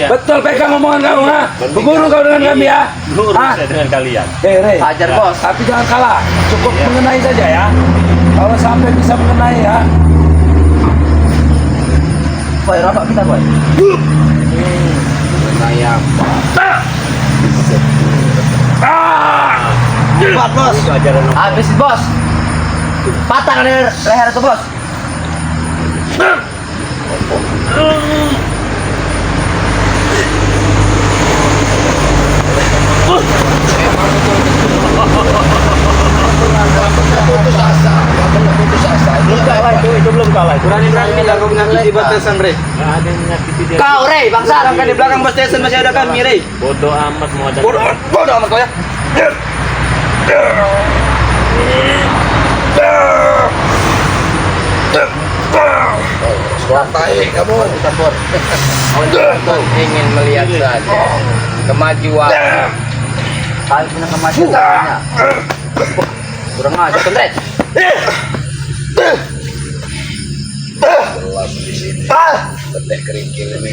ya. Betul pegang omongan kamu, ha? Berguru kau dengan kami, ya? Guru Hah? saya dengan kalian. Rey. Hajar bos. Tapi jangan kalah. Cukup mengenai saja, ya. Kalau sampai bisa mengenai, ya. Boy, rokok kita boy. Mengenai apa? Kuat bos. Itu ajaran Om. Habis bos. Patah leher itu bos. Putus asa. Itu belum kalah. Berani-berani kau menyakiti bos Tyson, Rey. Nggak ada yang menyakiti dia. Kau Rey, bangsa. Sedangkan di belakang bos Tyson masih ada kami, Rey. Bodoh amat mau ada. Bodoh amat kau ya. Santai kamu. Untuk ingin melihat saja kemajuan. Kali punya kemajuan. Kurang aja kentret. Petek kerikil ini.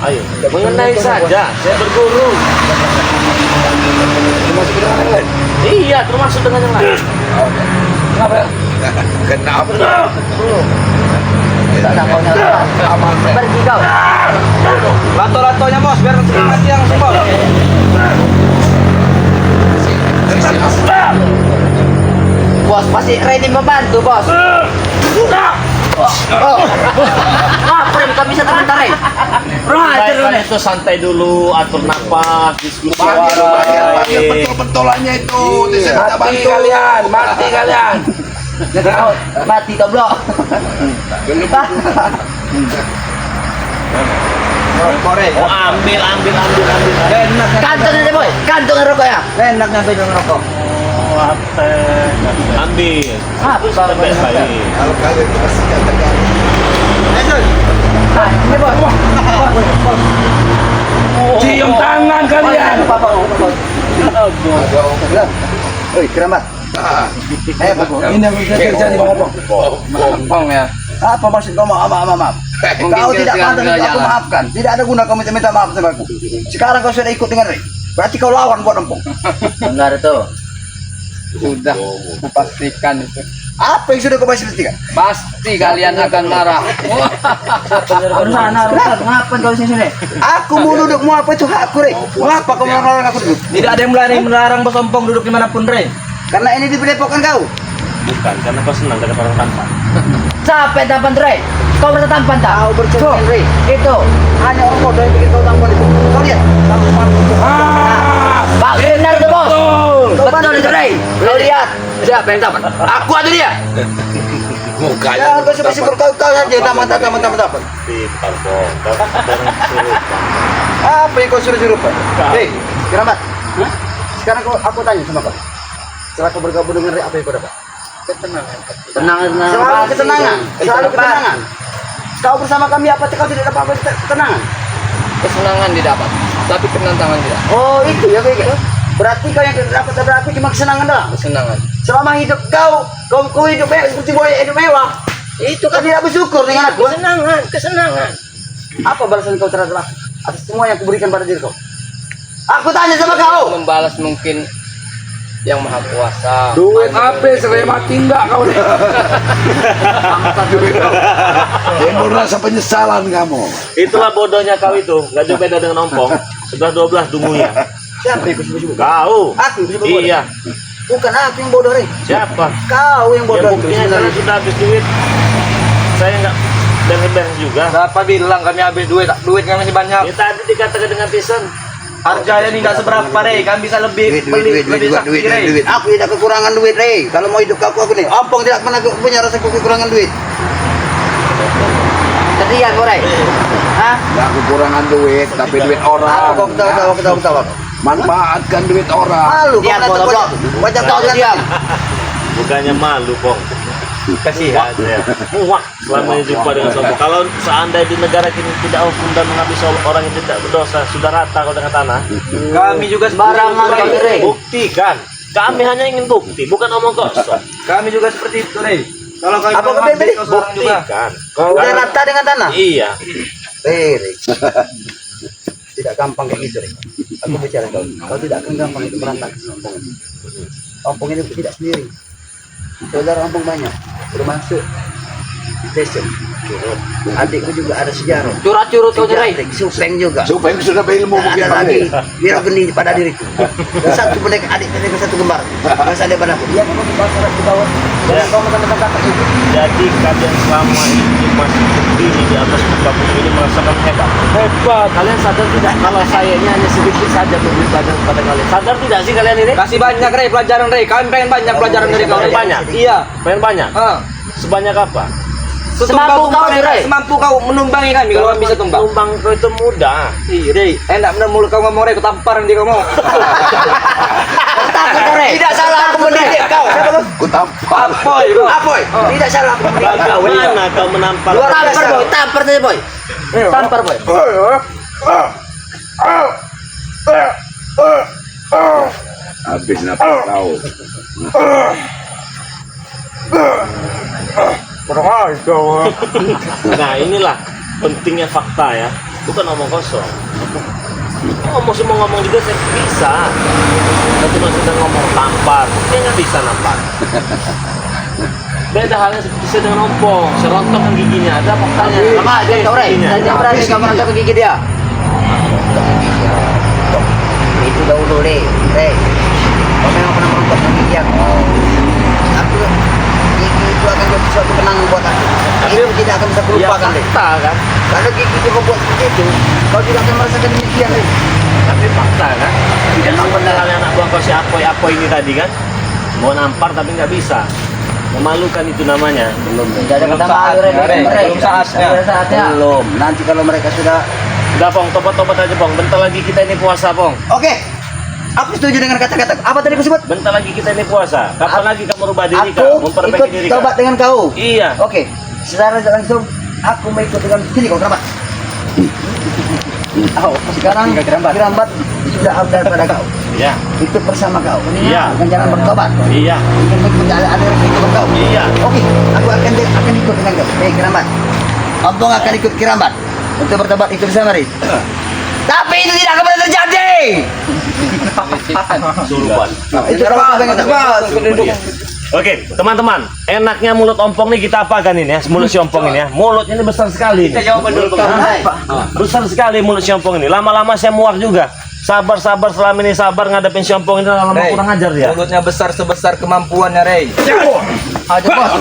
Ayo, mengenai saja. Saya berguru. Masuk ke dalam lain. Iya, termasuk dengan yang lain. Kenapa? Kenapa? Tak ada kau nyala. Aman. Pergi kau. Lato-latonya bos, biar semangat yang bos. Bos pasti Rey ini membantu bos. Apa yang kami bisa teman Rey? Baikkan itu santai dulu, atur nafas, diskusi. Panggil betul-betulannya itu. Mati kalian, mati kalian. Kau mati kau blok. Korek. Oh, ambil. Kantong aja boy, kantong rokok ya. Enak nyampe dengan rokok. Ambil. Apa Baik-baik. Kalau kalian masih katakan. Ini boy. Cium tangan kalian. Oi, keramat. Ini yang terjadi Bang Opong. Bang ya. Apa maksud kau maaf? Kau tidak pantas untuk aku maafkan. Tidak ada guna kau minta maaf sama aku. Sekarang kau sudah ikut dengan Rey. Berarti kau lawan buat empong. Benar itu. Sudah, pastikan itu. Apa yang sudah kau pastikan? Pasti kalian akan marah. Ngapain kau sini? Aku mau duduk mau apa itu hakku Rey. Mengapa kau melarang aku duduk? Tidak ada yang melarang bos Ompong duduk dimanapun Rey. Karena ini dipedepokan kau. Bukan, karena kau senang dengan orang tampan. Capek tampan Rey. Kau merasa tampan tak? Kau bercermin Rey. Itu. Hanya orang bodoh yang bikin kau tampan itu. Kau lihat. Pak benar tuh bos. Betul itu Rey. Kau lihat. Siapa yang tampan? Aku atau dia? Mukanya. Jangan kau sebesar kau saja taman. Pintar dong, kau sedang kesurupan. Apa yang kau suruh Pak? Hei, keramat. Sekarang aku tanya sama kau. Setelah kau bergabung dengan Rey, apa yang kau dapat? Tenangan. Selalu ketenangan. Selalu ketenangan. Kau bersama kami apa kau tidak dapat apa ketenangan? Kesenangan didapat, tapi penentangan tidak. Oh itu ya kayak gitu. Berarti kau yang dapat berarti cuma kesenangan doang. Kesenangan. Selama hidup kau hidup mewah seperti boy hidup mewah. Itu kan tidak bersyukur dengan aku. Kesenangan. Apa balasan kau terhadap aku atas semua yang kuberikan pada diri kau? Aku tanya sama kau. Membalas mungkin yang maha kuasa. Duit HP saya mati enggak kau nih. Timbul rasa penyesalan kamu. Itulah bodohnya kau itu, nggak jauh beda dengan Ompong. Sudah 12 dungunya. Siapa yang bersibuk? Kau. Aku yang bodoh. Iya. Bukan aku yang bodoh Rey. Siapa? Kau yang Ya bodoh. buktinya kalian sudah habis duit. Saya nggak beres-beres juga. Siapa bilang kami habis duit kami masih banyak. Ya tadi dikatakan dengan Tyson. Harganya ini nggak seberapa Rey, kami bisa lebih lebih sakti Rey. Aku tidak kekurangan duit Rey. Kalau mau hidup aku nih, Ompong tidak pernah punya rasa kekurangan duit. Teriak kau Rey. Hah? Enggak kekurangan duit, tapi duit orang. Aku ketawa. Manfaatkan duit orang. Malu kau Diam, menatap bodoh. wajah Kau kau diam. Bukannya malu, Pong. Kasihan. Muak selama ini jumpa dengan sombong. Kalau seandainya di negara ini tidak hukum dan menghabisi orang yang tidak berdosa, sudah rata kalau dengan tanah. Kami juga Barangan kami Rey. Buktikan. Kami hanya ingin bukti, bukan omong kosong. Kami juga seperti itu, Rey. Kalau kau Apa kau bilang tadi? Buktikan. Udah rata dengan tanah. Iya. Rey. Tidak gampang kayak gitu, Rey. Aku bicara kau. Kau tidak akan gampang itu berantak. Ompong ini tidak sendiri. Saudara ompong banyak. Belum masuk. Station. Adikku juga ada sejarah. Curhat-curut kau Ray. Supeng juga. Supaya sudah berilmu mungkin Ada lagi biar geni pada diriku. Dan satu pendek adik tadi satu gembar. Masa ada padaku. Dia kamu di pasar di bawah. Dan kau makan kata itu. Jadi kalian selama ini masih berdiri di atas muka bumi ini merasakan hebat. Hebat. Kalian sadar tidak kalau saya ini hanya sedikit saja memberi pelajaran pada kalian? Sadar tidak sih kalian ini? Kasih banyak, Rey, pelajaran, Rey. Kami pengen banyak pelajaran dari kau, Rey. Banyak? Iya. Pengen banyak? Sebanyak apa? Semampu kau, Rey. Semampu kau menumbangi kami kalau kami bisa tumbang. Tumbang kau itu mudah. Iya, Rey. Enak benar mulut kau ngomong, Rey. Kau tampar nanti kau mau. Tidak salah aku mendidik kau. Siapa kau? ku tampar. Apoy, bro. Apoy. Tidak salah aku mendidik kau. Bagaimana kau menampar? Luar biasa. Tampar boy, tampar saja boy. Tampar boy. Habis nafas kau. Nah inilah pentingnya fakta ya, bukan omong kosong. Semua ngomong juga saya bisa. Saya cuma sedang ngomong tampar, dia nggak bisa nampar. Beda halnya seperti saya dengan ompong, serontokkan giginya, ada faktanya. Sama aja kau Ray. Jangan berani kamu nonton ke gigi dia. Itu dahulu, Rey. Kau memang pernah merontok gigi aku. Aku gigi itu akan jadi suatu kenangan buat aku. Itu tidak akan bisa Ya kulupakan, Rey. fakta kan, Karena gigi itu kau buat seperti itu, kau juga akan merasakan demikian, Rey. tapi fakta kan. Tidak seperti halnya anak buah kau si Apoy ini tadi kan, mau nampar tapi nggak bisa. Memalukan itu namanya. Tidak ada kata malu Ray. Belum saatnya. Belum saatnya. Belum. Nanti kalau mereka sudah. Udah Pong, tobat-tobat aja Pong. Bentar lagi kita ini puasa Pong. Oke. Aku setuju dengan kata-kata. Apa tadi kau sebut? Bentar lagi kita ini puasa. Kapan lagi kamu rubah diri kau? Aku Memperbaiki ikut diri tobat kau? dengan kau. Iya. Oke. Secara langsung aku mau ikut dengan sini kau kerabat. Oh, sekarang kerabat sudah ada pada kau. Iya. Ikut bersama kau. Iya. Dan jangan bertobat. Iya. Ingin ada yang ikut kau. Iya. Oke. Aku akan ikut dengan kau. Kerabat. Ompong akan ikut kerabat untuk bertobat ikut bersama Ri. Tapi itu tidak akan pernah terjadi. Surupan. Itu apa yang Oke, teman-teman, enaknya mulut ompong nih kita apakan ini ya? Mulut si ompong ini ya. Mulutnya ini besar sekali. Kita jawaban dulu, Bang. Besar sekali mulut si ompong ini. Lama-lama saya muak juga. Sabar selama ini sabar ngadepin si ompong ini, lama-lama Rey, kurang ajar dia. mulutnya besar sebesar kemampuannya, Rey. Aja bos.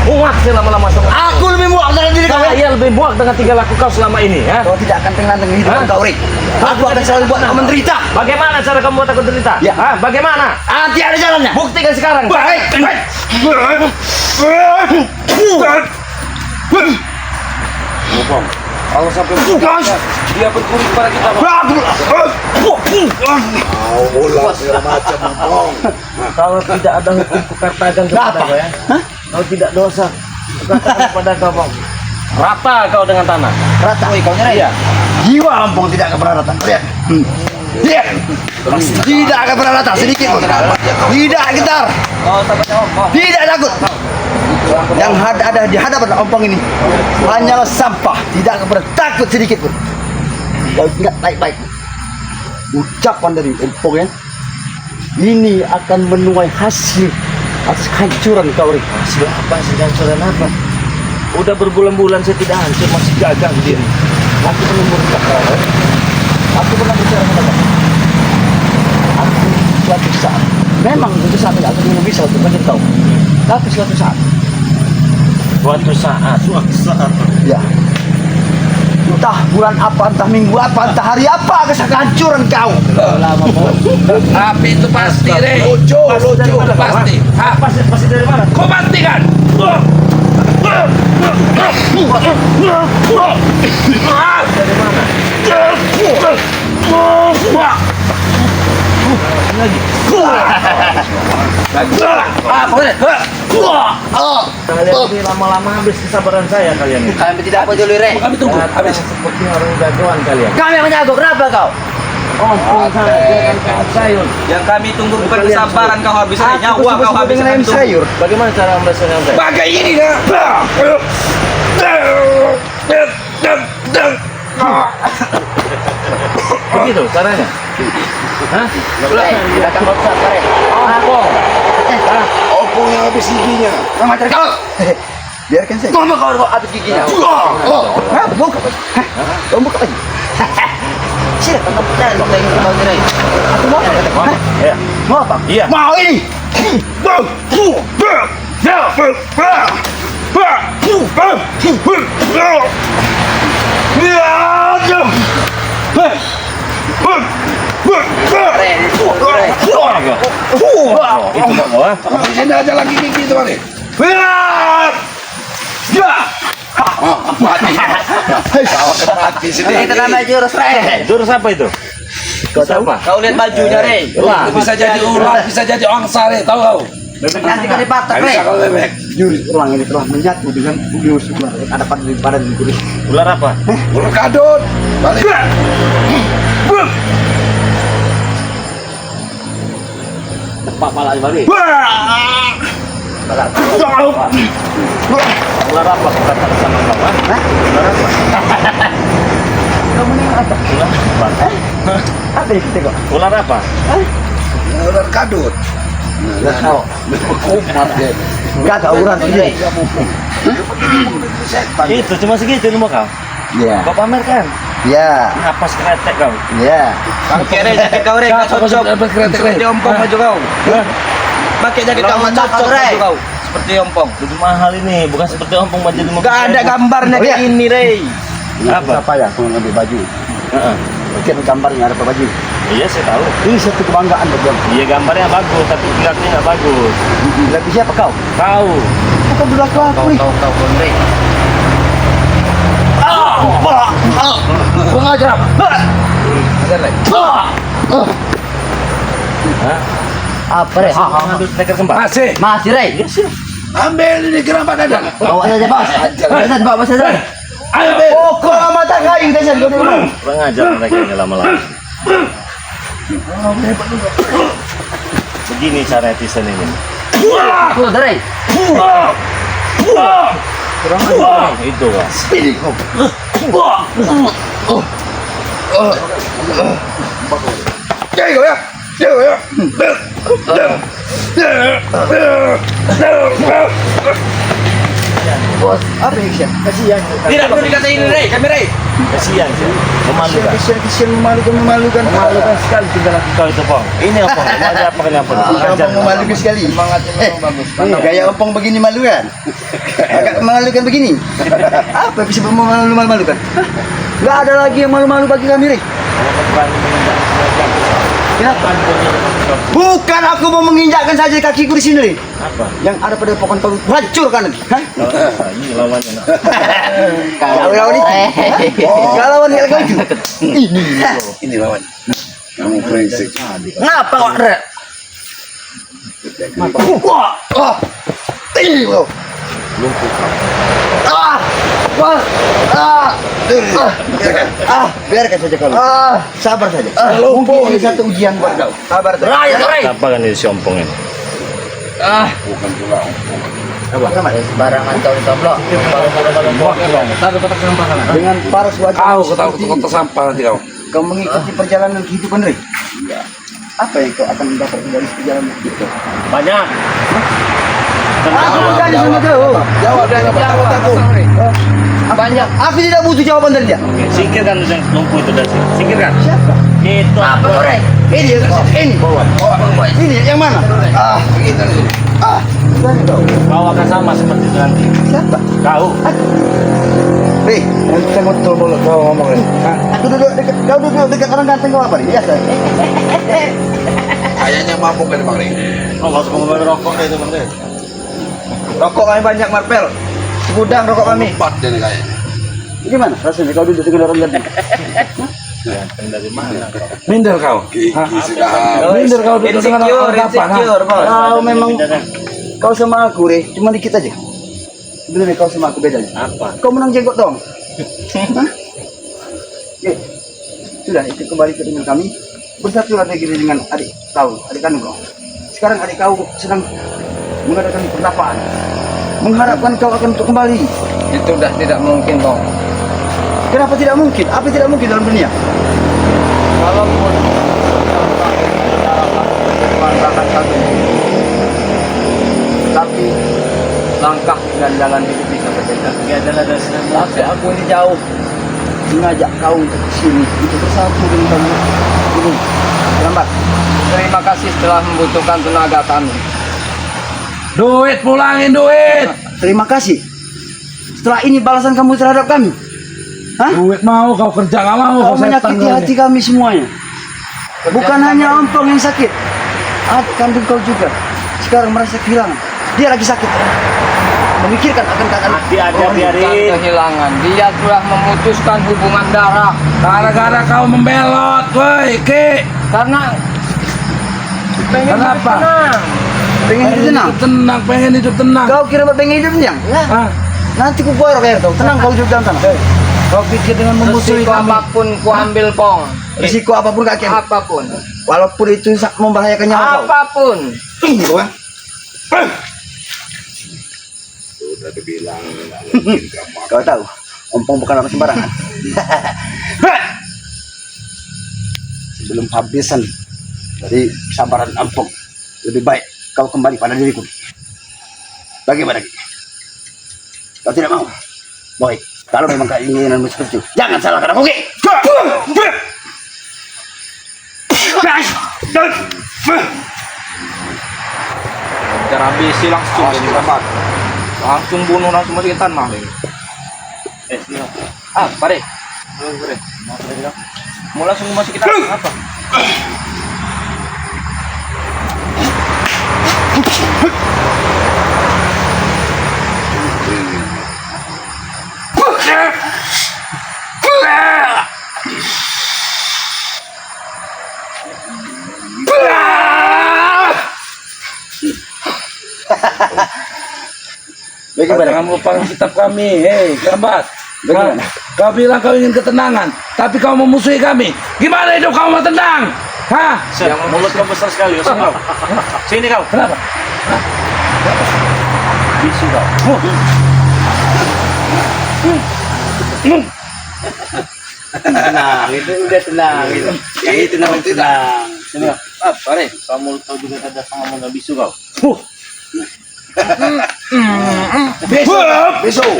Muak sih lama-lama semua. Aku lebih muak dari diri kau. Saya lebih muak dengan tingkah laku kau selama ini ya. Kau tidak akan tenang dengan hidup kau, Rik. Aku akan selalu buat kau menderita. Bagaimana cara kamu buat aku derita? Ya. Hah? Bagaimana? Nanti ada jalannya. Buktikan sekarang. Baik. Kalau sampai Dia berkurik pada kita, Bang. mau ulang segala macam Ompong. Kalau tidak ada hukum kukatakan kepada kau ya. Kau tidak dosa. Kukatakan kepada kau Bang. Rata kau dengan tanah. Rata. Kau nyerah ya? Jiwa Ampong tidak akan pernah rata. Lihat. Lihat. Tidak akan pernah rata sedikit pun. Tidak getar. Oh, takutnya ngomong. Tidak takut. Yang ada di hadapan Ompong ini hanyalah sampah. Tidak akan pernah takut sedikit pun. Kau ingat baik-baik. Ucapan dari Ompong ya. Ini akan menuai hasil atas kehancuran kau, Rik. Hasil apa sih hancuran apa? Udah berbulan-bulan saya tidak hancur, masih gagal begini. Aku belum berkata kau. Aku pernah bicara sama kau. Aku suatu saat, memang suatu saat aku belum bisa untuk menyentuh. Tapi suatu saat, ya, entah bulan apa, entah minggu apa, entah hari apa, kehancuran kau. Tapi itu pasti, Rey. Lucu. Pasti. Pasti dari mana? Kau pastikan. Dari mana? Kalian ini lama-lama habis kesabaran saya kalian ini. Kami tidak apa dulu, Rey. Kami tunggu. Habis. Seperti orang jagoan kalian. Kami yang menjago, kenapa kau? Ompong saja kan kaum sayur. Yang kami tunggu bukan kesabaran kau habis Aku nyawa kau habis dengan ayam kami tunggu. sayur. Bagaimana cara membahasnya yang baik? Pakai ini dah. Begitu caranya. Hah? Rey, kita akan berusaha, Rey. Opung yang habis giginya. Kurang ajar kau. Biarkan saya. Ngomong kau habis giginya. Hah? Buka. Hah? Kamu buka lagi. Sini, tangkap saya kau ingin kau Rey. Aku mau apa? Hah? Ya. Mau apa? Iya. Mau ini. Rey, Rey. Itu nggak mau ah? Sini aja lagi gigi itu nih. Mati sini. Kita nama jurus, Rey. Jurus apa itu? Siapa? Kau lihat bajunya, Rey. Wah, Bisa jadi ular, bisa jadi angsa, Rey. Tahu kau? Nanti kau dipatok, Rey. Bisa kalau bebek. Jurus ulang ini telah menyatu dengan jurus ulang. Ada pada jurus. ular apa? Ular kadut. Balik. Pak pala balik. Ular apa? Kata sama kau ah? Ular apa? Kamu ini apa? Ular apa? Apa yang kita kok? Ular apa? Ular kadut. Nggak tahu. Kumat ya. Nggak tahu uran ini. Itu cuma segitu ilmu kau. Ya. Kau pamerkan. Ya. Napas kretek kau. Ya. Pakai Rey jaket kau, Rey. Nggak cocok. Dapat kretek, Rey. Seperti ompong baju kau. Pakai jaket kau nggak cocok baju kau. Seperti ompong. Itu mahal ini, bukan seperti ompong baju di Gak ada gambarnya Oh, iya. kayak ini, Rey. Apa? Siapa ya? Aku ngambil baju. Heeh. Bikin gambarnya ada apa baju. Iya saya tahu. Ini satu kebanggaan bagi aku. Iya gambarnya bagus, tapi geraknya nggak bagus. Lagi siapa kau? Kau. Bukan dulu aku nih. Kau, Rey. Pengajar apa? Hah? Apa, Rey? Ambil steker kembar. Masih. Masih, Rey. Iya sih. Ambil ini kerabat ada. Bawa saja, Bos. Bawa bawa saja. Pokok mata kayu dasar kau dulu. Kurang ajar mereka ini lama-lama. Begini cara netizen ini. Tuh, Rey. Kurang ajar. Itu kan. Ini kau. Ya ya. Ya ya. Bos, apa yang kesian? Kasihan. Tidak perlu dikatain ini, Rey. Kami, Rey. Kasihan sih. Memalukan. Kesian memalukan. Memalukan sekali tinggal laki kau itu Pong. Ini apa? Mau aja apa kenapa? Ompong memalukan sekali. Gaya ompong begini malu kan? Agak memalukan begini. Apa bisa memalukan? Gak ada lagi yang malu-malu bagi kami, Rey. Kenapa? Bukan aku mau menginjakkan saja kakiku di sini, Rey. Apa? Yang ada pada pokok tahu hancurkan nanti. Hah? Ini lawannya. Nak. Kalau lawan itu. Kalau lawan kau itu. Ini. Ini lawan. Kamu brengsek. Ngapa kok, Rey? Wah. Ini kau. Ah. Wah. Biarkan saja kau. Sabar saja. Mungkin ini satu ujian buat kau. Sabar saja. Rey. Apa kan ini si ompong ini? Bukan pula. Barangan kau ditomplok. Dengan paras wajah. Kau ketahu kota sampah nanti kau. Kau mengikuti perjalanan kehidupan, Rey. Apa yang kau akan mendapat dari perjalanan hidup? Banyak. Aku bukan sama kau. Jawab dengan kata-kataku. Banyak. Aku tidak butuh jawaban dari dia. Oke, singkirkan yang lumpuh itu dari sini. Singkirkan. Siapa? Itu Apa kau, Rey? Ini. Ini yang mana? Bukan kau. kau akan sama seperti itu nanti. Siapa? Kau. Rey, Kita betul mulut kau ngomong ini. aku duduk dekat. Kau duduk dekat orang ganteng kau apa nih? Biasa. Kayaknya mabuk kan Bang Ring. Oh, nggak usah ngomongin rokok deh teman-teman. Rokok kami banyak, Marpel. Segudang rokok kami. Empat jadi kayaknya. Gimana rasanya kau duduk dengan orang ganteng? Ganteng dari mana kau? Minder kau. Hah? Minder kau duduk dengan orang kapan? Insecure, bos. Kau memang kau sama aku deh, cuma dikit aja. Sebenarnya kau sama aku beda aja. Apa? Kau menang jenggot dong. Hah? Ya, sudah itu kembali ke dengan kami. Bersatu lagi dengan adik kandung kau. Sekarang adik kau sedang mengadakan pertapaan. Mengharapkan kau akan untuk kembali. Itu udah tidak mungkin, Bang. Kenapa tidak mungkin? Apa yang tidak mungkin dalam dunia? Kalaupun merasakan satu, tapi langkah dan jalan itu bisa berbeda. Ini adalah dasar Tapi aku ini jauh mengajak kau untuk sini untuk bersatu dengan kamu ini. Selamat. Terima kasih telah membutuhkan tenaga kami. Duit pulangin duit. Terima kasih. Setelah ini balasan kamu terhadap kami. Hah? Duit mau kau kerja nggak mau Kau kau setan menyakiti kau hati ini. kami semuanya. Bukan hanya Ompong yang sakit, adik kandung kau juga sekarang merasa kehilangan. Dia lagi sakit. Memikirkan akan keadaan. Mati aja Bukan biarin. kehilangan. Dia telah memutuskan hubungan darah Gara-gara kau membelot, woi, Ki. karena pengen Kenapa? hidup tenang. Pengen hidup tenang. Pengen hidup tenang. Kau kira pengen hidup tenang? Hah? Nanti ku koyor kayak kau. Tenang kau hidup dalam tanah. Kau pikir dengan memusuhi Resiko kami? apapun ku ambil, Pong. Risiko apapun kakek. Apapun. Walaupun itu membahayakan nyawa kau. Apapun. Ini kau kan? Udah dibilang nggak mungkin kamu. Kau tahu, Ompong bukan orang sembarangan. Sebelum habisan dari sabaran Ompong, lebih baik kau kembali pada diriku. Bagaimana Ki? Kau tidak mau? Baik, kalau memang keinginanmu seperti itu, jangan salahkan aku Ki. Cara habisi langsung jadi tempat. Langsung bunuh langsung masukin tanah ini. Pare. Mau langsung masukin tanah apa? Bagaimana? Jangan melupakan kitab kami, hei, Kerabat. Bagaimana? Kau bilang kau ingin ketenangan, tapi kau memusuhi kami. Gimana hidup kau mau tenang? Hah? Yang mulut kau besar sekali, Yusuf kau. Sini kau. Kenapa? Bisu kau. Tenang, itu udah tenang. Itu. Yang itu namanya tenang. Sini kau. Pare. Kau mulut kau juga ada sama ngomong bisu kau. Besok.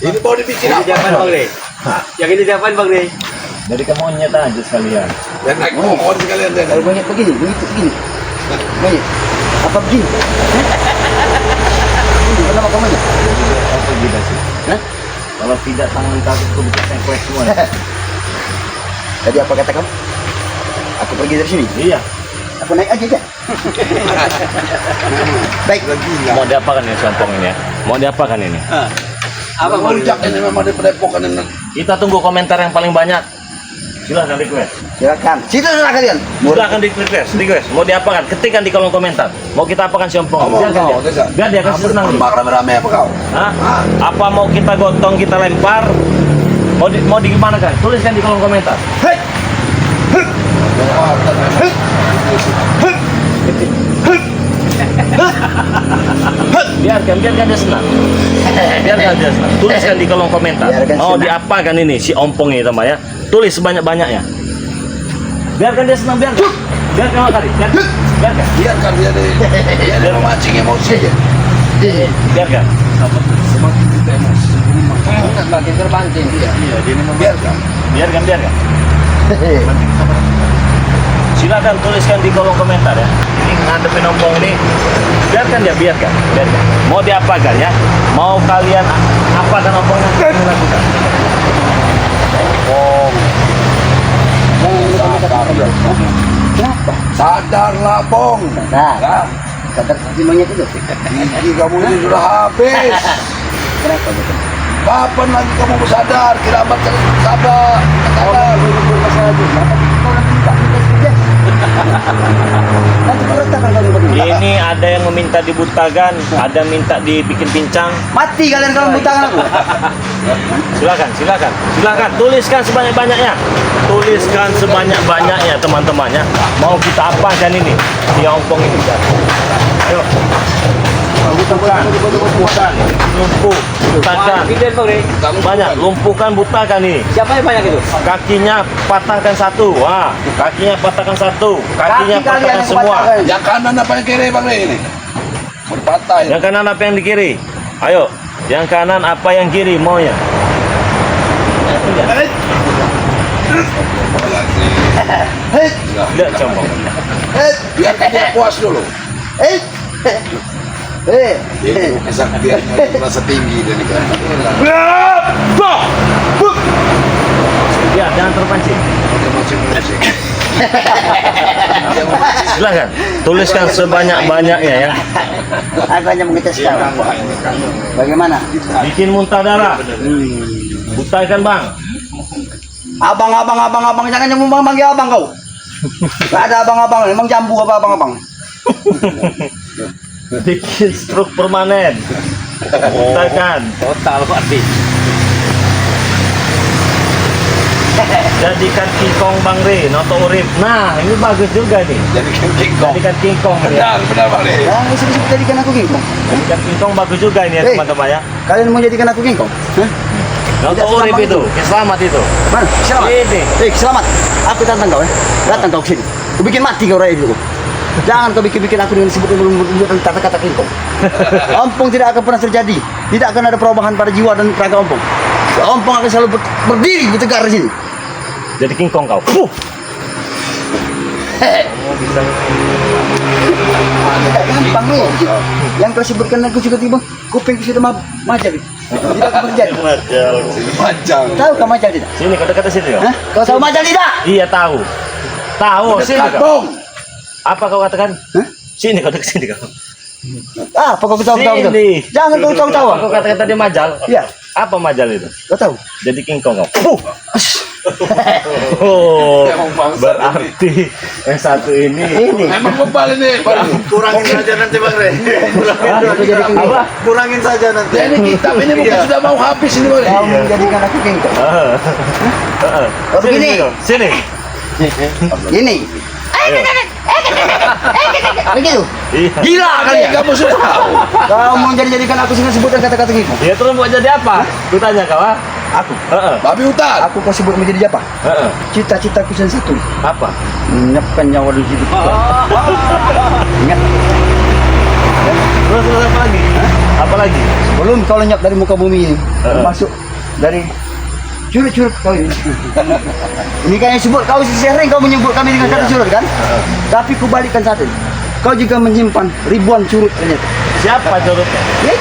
Ini mau dibikin Ini apa? diapain Bang Rey? Yang ini diapain Bang Rey? Dari kamu nyata aja sekalian. Dan naik pohon sekalian deh. Kalau banyak begini, begitu begini. Banyak. Apa begini? Ini kenapa kamu banyak? Apa beda sih? Hah? Kalau tidak tangan kakiku bisa sengklek semua. Tadi apa kata kamu? Aku pergi dari sini. Iya. Aku naik aja deh. Baik. Mau diapakan ini sompong ini ya? Mau diapakan ini? Apa rujak ini memang di padepokan ini. Kita tunggu komentar yang paling banyak. Silahkan request. Silakan. Situ sudah kalian. Silahkan request. Mau diapakan? Ketikkan di kolom komentar. Mau kita apakan sompong? Mau, Biarkan mau, dia. Desa. Biar dia kasih senang. Tembak rame-rame apa kau? Hah? Apa mau kita gotong, kita lempar? Mau di gimana kan? Tuliskan di kolom komentar. Hei. Biarkan dia senang. Biarkan dia senang. Tuliskan di kolom komentar. Biarkan Mau senang. diapakan ini si ompong ini teman ya? Tulis sebanyak-banyaknya. Biarkan dia senang, biarkan. Biarkan kali. Biarkan. Biarkan dia deh. Dia memancing emosi aja. Biarkan. Semakin kita emosi. Makin terpancing. Iya, dia ini membiarkan. Biarkan. Hehehe. Silakan tuliskan di kolom komentar ya. Ini ngadepin ompong ini. Biarkan. Mau diapakan ya? Mau kalian apakan ompong yang kalian lakukan? Kenapa? Sadarlah, Pong. Nah, Ya, sadar seperti monyet itu. gigi kamu ini sudah habis. Kenapa betul? Kapan lagi kamu mau sadar? Kiramat sabar. Sadar. Nanti berantakan kalian berdua. Ini ada yang meminta dibutakan, ada minta dibikin pincang. Mati kalian kalau butakan aku. Silakan. Tuliskan sebanyak-banyaknya. Tuliskan sebanyak-banyaknya teman-temannya. Mau kita apakan ini? Di ompong ini. Ayo. Lumpuhkan, banyak, lumpuhkan, butakan ini. Siapa yang banyak itu? Kakinya patahkan satu, wah, kakinya patahkan satu, kakinya Kaki kalian patahkan yang semua. patahkan. Yang kanan apa yang kiri bang ini? Berpatah ini. Yang kanan apa yang di kiri? Ayo, yang kanan apa yang kiri maunya? Lihat coba. Biar dia puas dulu. Dia kesaktian merasa tinggi dari kan. Ya, jangan terpancing. Silakan, tuliskan sebanyak-banyaknya ya. Aku hanya mengetes kau. Bagaimana? Bikin muntah darah. Butakan bang. Abang, jangan nyambung manggil abang kau. Gak ada abang-abang, emang jambu apa abang-abang? Bikin struk permanen. Butakan. Total berarti. Jadikan kingkong bang Re, noto urip. Nah, ini bagus juga nih. Jadikan kingkong. Jadikan kingkong ya. Benar bang ini. Jangan disebut jadikan aku kingkong. Jadikan kingkong bagus juga ini ya Hei. teman-teman ya. Kalian mau jadikan aku kingkong? Hah? Noto Tidak urip selamat itu, selamat itu. Mana? Selamat. Ini. Selamat. Aku tantang kau ya. Datang kau sini. Ku bikin mati kau raya dulu. Jangan kau bikin aku dengan sebut kata-kata kingkong. Ompong tidak akan pernah terjadi. Tidak akan ada perubahan pada jiwa dan raga ompong. Ompong akan selalu berdiri bertegar di sini. Jadi kingkong kau. Gampang nih. Yang kau sebutkan aku juga tiba. Kuping sudah majal. Tidak akan terjadi. Panjang. Tahu kau majal tidak? Sini kau dekat sini kau. Hah? Kau tahu majal tidak? Iya tahu. Tahu sini kau. Kantong. Apa kau katakan? Hah? Sini kau dekat sini kau. Ah, apa kau tahu? Sini. Jangan kau tahu. Kau katakan tadi majal. Iya. Apa majal itu? Kau tahu? Jadi kingkong kau. Oh, berarti yang satu ini. Emang bebal ini. Kurangin saja nanti Bang Re. Aku jadi kingkong. Apa? Kurangin saja nanti. Ya, ini kitab ini mungkin sudah mau habis ini bang. Kau menjadikan aku kingkong. Oh, begini. Sini. Ini. Begitu. Iya. Gila kalian. Kamu sudah tahu. Kau mau jadikan aku dengan sebutan kata-kata kingkong. Ya terus mau jadi apa? Ku tanya kau, ah? Aku. Babi hutan. Aku kau sebut menjadi apa? Cita-citaku yang satu. Apa? Menyiapkan nyawa di hidup kita. Ingat. Terus apa lagi? Apa lagi? Sebelum kau lenyap dari muka bumi ini, termasuk dari curut-curut kau ini. Ini kan yang sebut kau sering kau menyebut kami dengan kata curut kan? Tapi ku balikkan satu. Kau juga menyimpan ribuan curut ternyata. Siapa curutnya? Ya,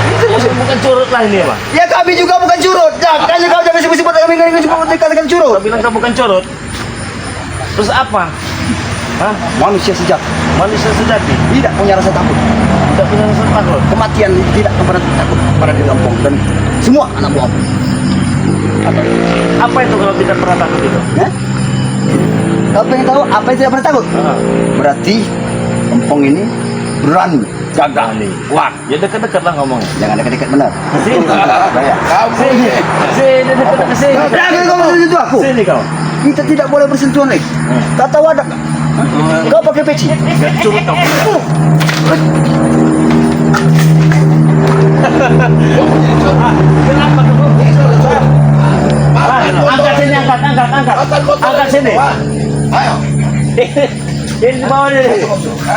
Itu bukan curut lah ini, Bang. ya kami juga bukan curut. Makanya kau jangan sebut-sebut kami dengan sebut katakan curut. Kau bilang kau bukan curut. Terus apa? Hah? Manusia sejati Manusia sejati. tidak punya rasa takut. Tidak punya rasa takut. Kematian tidak pernah takut pada diri Ompong dan semua anak buah Ompong. Apa itu kalau tidak pernah takut itu? Ya? Kau pengen tahu apa yang tidak pernah takut? Berarti Ompong ini berani. Gagah nih. Wah, ya dekat-dekat lah ngomong. Jangan dekat-dekat benar. Sini. Bahaya. Kamu Sini. Sini dekat sini. Jangan kau menyentuh aku. Sini kau. Kita tidak boleh bersentuhan lagi. Tata wadah. Kau pakai peci. Gak curut kau. Kenapa kau? Angkat sini, angkat. Angkat sini. Ayo. Ini di bawah nih.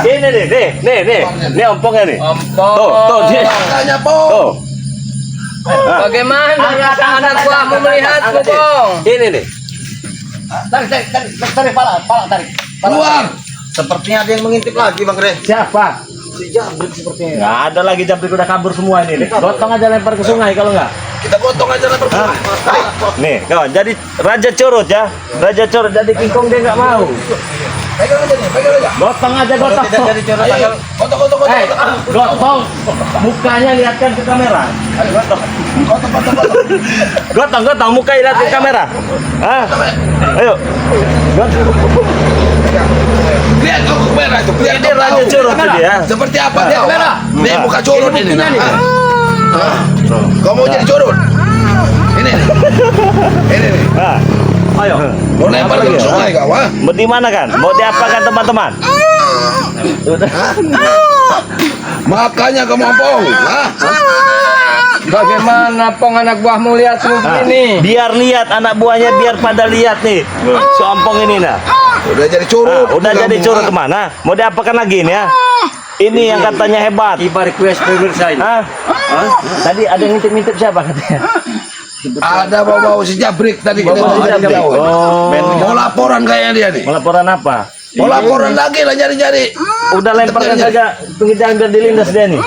Ini nih. Nih ompongnya nih. Tuh dia. Tanya po. Tuh. Bagaimana rasa anak buahmu melihatmu, Bong? Ini nih. Tarik pala, tarik. Keluar. Sepertinya ada yang mengintip lagi Bang Re. Siapa? Si Jambrik sepertinya. Nggak ada lagi jambrik udah kabur semua ini nih. Gotong aja lempar ke sungai kalau nggak. Kita gotong aja lah bersama. Nih kawan, jadi raja curut ya. Raja curut jadi kingkong dia nggak mau. Pegang aja nih, pegang aja. Gotong aja gotong. Tidak jadi curut Ayo, asal. foto. Gotong. Mukanya lihatkan ke kamera. Ayo, foto. Gotong, muka lihat ke kamera. Ah. Ayo. Gotong. Lihat kau ke kamera itu, lihat Ini kau raja tahu. curut itu dia. Seperti apa dia? Kamera. Nih muka curut ini. buktinya nih. Kau mau jadi curut? Ini nih. Ah. Ayo. Mau lempar ke sungai kau, ha? Mau di mana kan? Mau diapakan teman-teman? Makanya kamu ompong, ha? Bagaimana Pong anak buahmu lihat seperti Ah, ini? biar lihat anak buahnya, biar pada lihat nih. Si ompong ini nah. Udah jadi curut. Udah jadi kamu, curut ha? kemana? Mau diapakan lagi nih ya? Ini yang katanya hebat. Ibar request pemirsa ini. Hah? Tadi ada yang ngintip-ngintip siapa katanya? Ada bau-bau si Jabrik tadi kita Bau-bau si mau Jabrik. tahu. Oh. Mau laporan kayaknya dia nih. Mau laporan apa? Mau laporan lagi lah nyari-nyari. Udah lemparkan saja penghidangan biar dilindas dia nih.